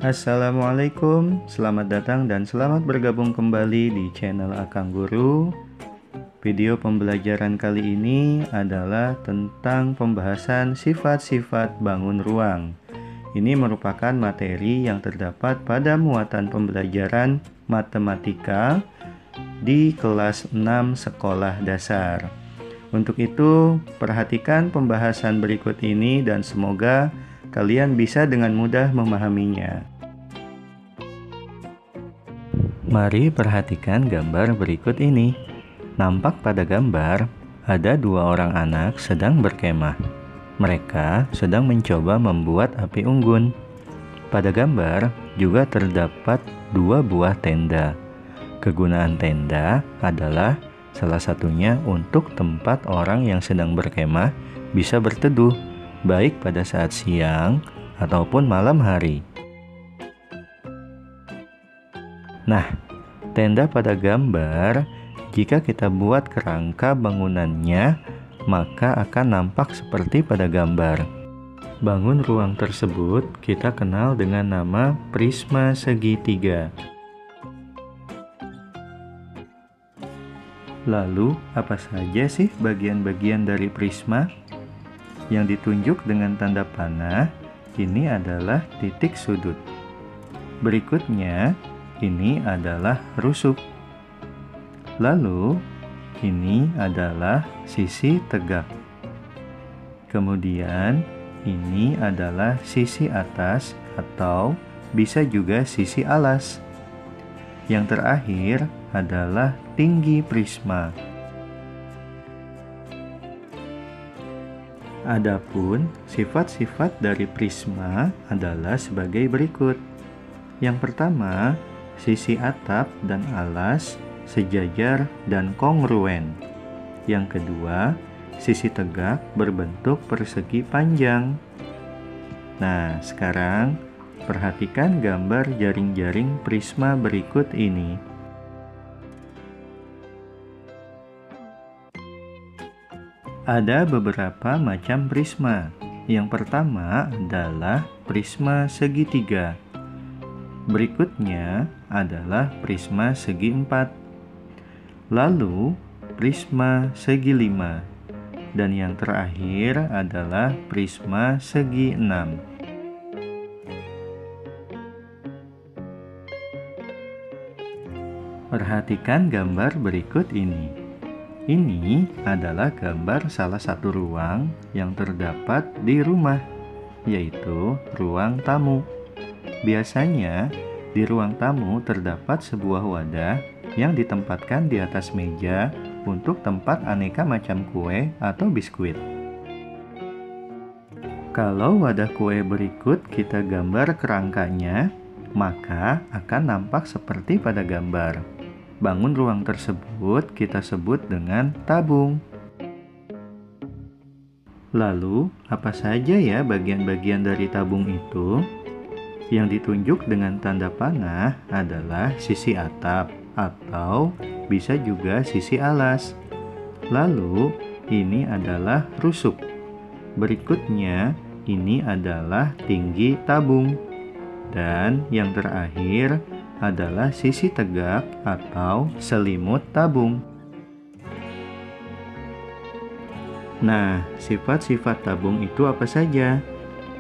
Assalamualaikum, selamat datang dan selamat bergabung kembali di channel Akang Guru. Video pembelajaran kali ini adalah tentang pembahasan sifat-sifat bangun ruang. Ini merupakan materi yang terdapat pada muatan pembelajaran matematika di kelas 6 sekolah dasar. Untuk itu, perhatikan pembahasan berikut ini dan semoga kalian bisa dengan mudah memahaminya. Mari perhatikan gambar berikut ini. Nampak pada gambar, ada dua orang anak sedang berkemah. Mereka sedang mencoba membuat api unggun. Pada gambar juga terdapat dua buah tenda. Kegunaan tenda adalah salah satunya untuk tempat orang yang sedang berkemah bisa berteduh, baik pada saat siang ataupun malam hari. Nah, tenda pada gambar, jika kita buat kerangka bangunannya, maka akan nampak seperti pada gambar. Bangun ruang tersebut kita kenal dengan nama prisma segitiga. Lalu, apa saja sih bagian-bagian dari prisma? Yang ditunjuk dengan tanda panah, ini adalah titik sudut. Berikutnya, ini adalah rusuk. Lalu, ini adalah sisi tegak. Kemudian, ini adalah sisi atas atau bisa juga sisi alas. Yang terakhir adalah tinggi prisma. Adapun sifat-sifat dari prisma adalah sebagai berikut. Yang pertama, sisi atap dan alas sejajar dan kongruen. Yang kedua, sisi tegak berbentuk persegi panjang. Nah, sekarang perhatikan gambar jaring-jaring prisma berikut ini. Ada beberapa macam prisma. Yang pertama adalah prisma segitiga. Berikutnya adalah prisma segi empat. Lalu prisma segi lima. Dan yang terakhir adalah prisma segi enam. Perhatikan gambar berikut ini. Ini adalah gambar salah satu ruang yang terdapat di rumah, yaitu ruang tamu. Biasanya, di ruang tamu terdapat sebuah wadah yang ditempatkan di atas meja untuk tempat aneka macam kue atau biskuit. Kalau wadah kue berikut kita gambar kerangkanya, maka akan nampak seperti pada gambar. Bangun ruang tersebut kita sebut dengan tabung. Lalu, apa saja ya bagian-bagian dari tabung itu? Yang ditunjuk dengan tanda panah adalah sisi atap atau bisa juga sisi alas. Lalu, ini adalah rusuk. Berikutnya, ini adalah tinggi tabung. Dan yang terakhir adalah sisi tegak atau selimut tabung. Nah, sifat-sifat tabung itu apa saja?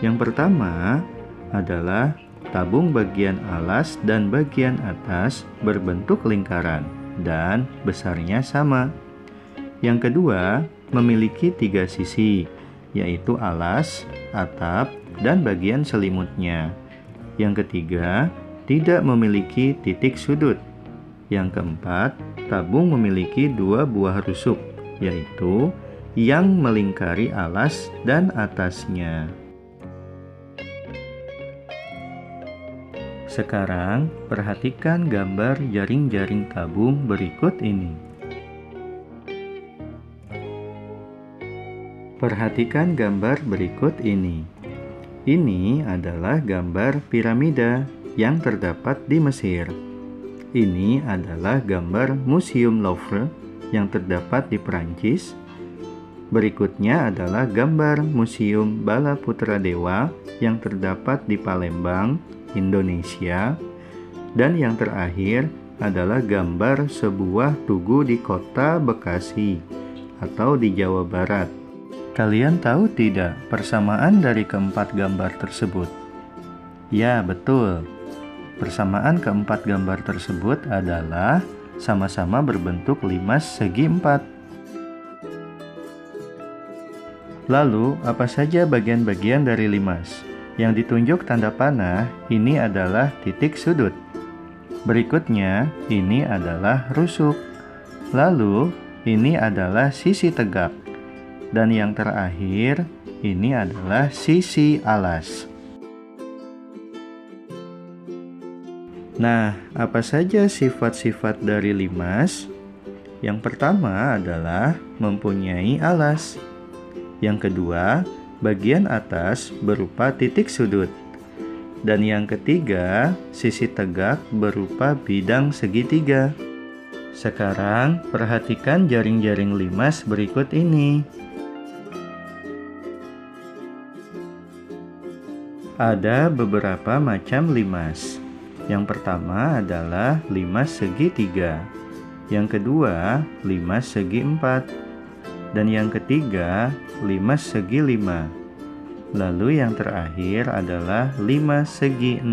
Yang pertama adalah tabung bagian alas dan bagian atas berbentuk lingkaran dan besarnya sama. Yang kedua, memiliki 3 sisi, yaitu alas, atap, dan bagian selimutnya. Yang ketiga, tidak memiliki titik sudut. Yang keempat, tabung memiliki 2 buah rusuk, yaitu yang melingkari alas dan atasnya. Sekarang, perhatikan gambar jaring-jaring tabung berikut ini. Perhatikan gambar berikut ini. Ini adalah gambar piramida yang terdapat di Mesir. Ini adalah gambar Museum Louvre yang terdapat di Perancis. Berikutnya adalah gambar Museum Bala Putra Dewa yang terdapat di Palembang, Indonesia. Dan yang terakhir adalah gambar sebuah tugu di kota Bekasi atau di Jawa Barat. Kalian tahu tidak persamaan dari keempat gambar tersebut? Ya, betul. Persamaan keempat gambar tersebut adalah sama-sama berbentuk limas segi 4. Lalu, apa saja bagian-bagian dari limas? Yang ditunjuk tanda panah ini adalah titik sudut. Berikutnya, ini adalah rusuk. Lalu, ini adalah sisi tegak. Dan yang terakhir, ini adalah sisi alas. Nah, apa saja sifat-sifat dari limas? Yang pertama adalah mempunyai alas. Yang kedua, bagian atas berupa titik sudut. Dan yang ketiga, sisi tegak berupa bidang segitiga. Sekarang, perhatikan jaring-jaring limas berikut ini. Ada beberapa macam limas. Yang pertama adalah limas segitiga. Yang kedua, limas segi 4. Dan yang ketiga, limas segi 5. Lalu yang terakhir adalah limas segi 6.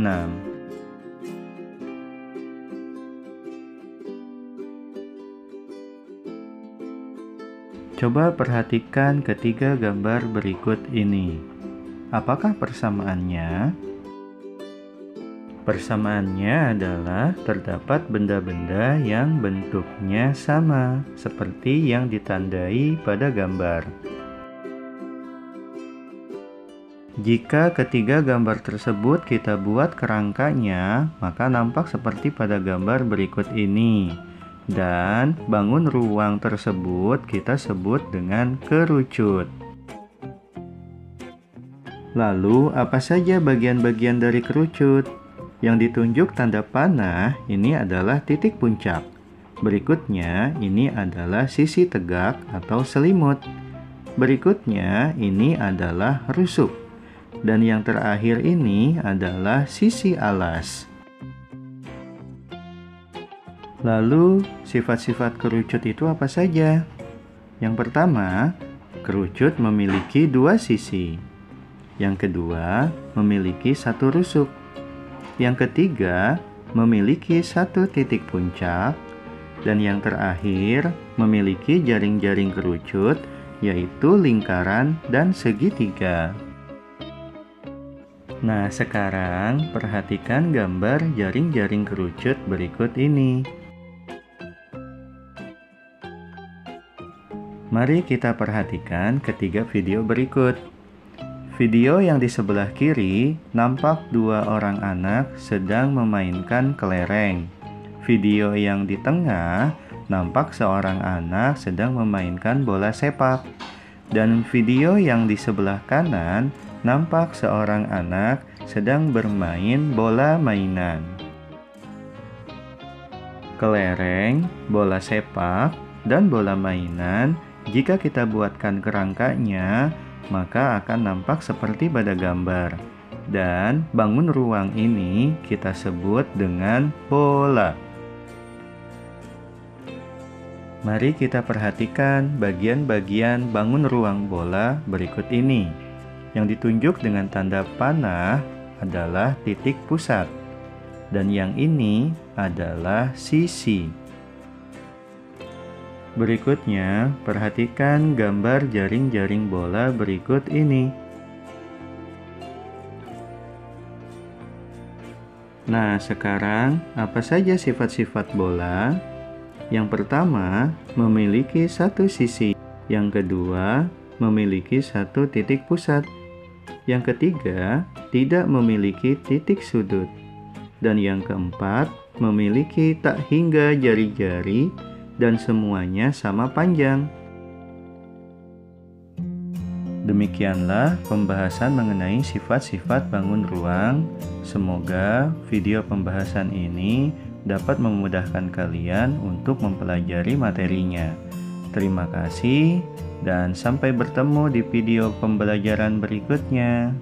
Coba perhatikan ketiga gambar berikut ini. Apakah persamaannya? Persamaannya adalah terdapat benda-benda yang bentuknya sama, seperti yang ditandai pada gambar. Jika ketiga gambar tersebut kita buat kerangkanya, maka nampak seperti pada gambar berikut ini. Dan bangun ruang tersebut kita sebut dengan kerucut. Lalu, apa saja bagian-bagian dari kerucut? Yang ditunjuk tanda panah ini adalah titik puncak. Berikutnya, ini adalah sisi tegak atau selimut. Berikutnya, ini adalah rusuk. Dan yang terakhir ini adalah sisi alas. Lalu, sifat-sifat kerucut itu apa saja? Yang pertama, kerucut memiliki 2 sisi. Yang kedua, memiliki 1 rusuk. Yang ketiga, memiliki 1 titik puncak. Dan yang terakhir, memiliki jaring-jaring kerucut, yaitu lingkaran dan segitiga. Nah, sekarang perhatikan gambar jaring-jaring kerucut berikut ini. Mari kita perhatikan ketiga video berikut. Video yang di sebelah kiri nampak 2 orang anak sedang memainkan kelereng. Video yang di tengah nampak seorang anak sedang memainkan bola sepak. Dan video yang di sebelah kanan nampak seorang anak sedang bermain bola mainan. Kelereng, bola sepak, dan bola mainan, jika kita buatkan kerangkanya, maka akan nampak seperti pada gambar. Dan bangun ruang ini kita sebut dengan bola. Mari kita perhatikan bagian-bagian bangun ruang bola berikut ini. Yang ditunjuk dengan tanda panah adalah titik pusat. Dan yang ini adalah sisi. Berikutnya, perhatikan gambar jaring-jaring bola berikut ini. Nah, sekarang apa saja sifat-sifat bola? Yang pertama, memiliki 1 sisi. Yang kedua, memiliki 1 titik pusat. Yang ketiga, tidak memiliki titik sudut. Dan yang keempat, memiliki tak hingga jari-jari dan semuanya sama panjang. Demikianlah pembahasan mengenai sifat-sifat bangun ruang. Semoga video pembahasan ini dapat memudahkan kalian untuk mempelajari materinya. Terima kasih dan sampai bertemu di video pembelajaran berikutnya.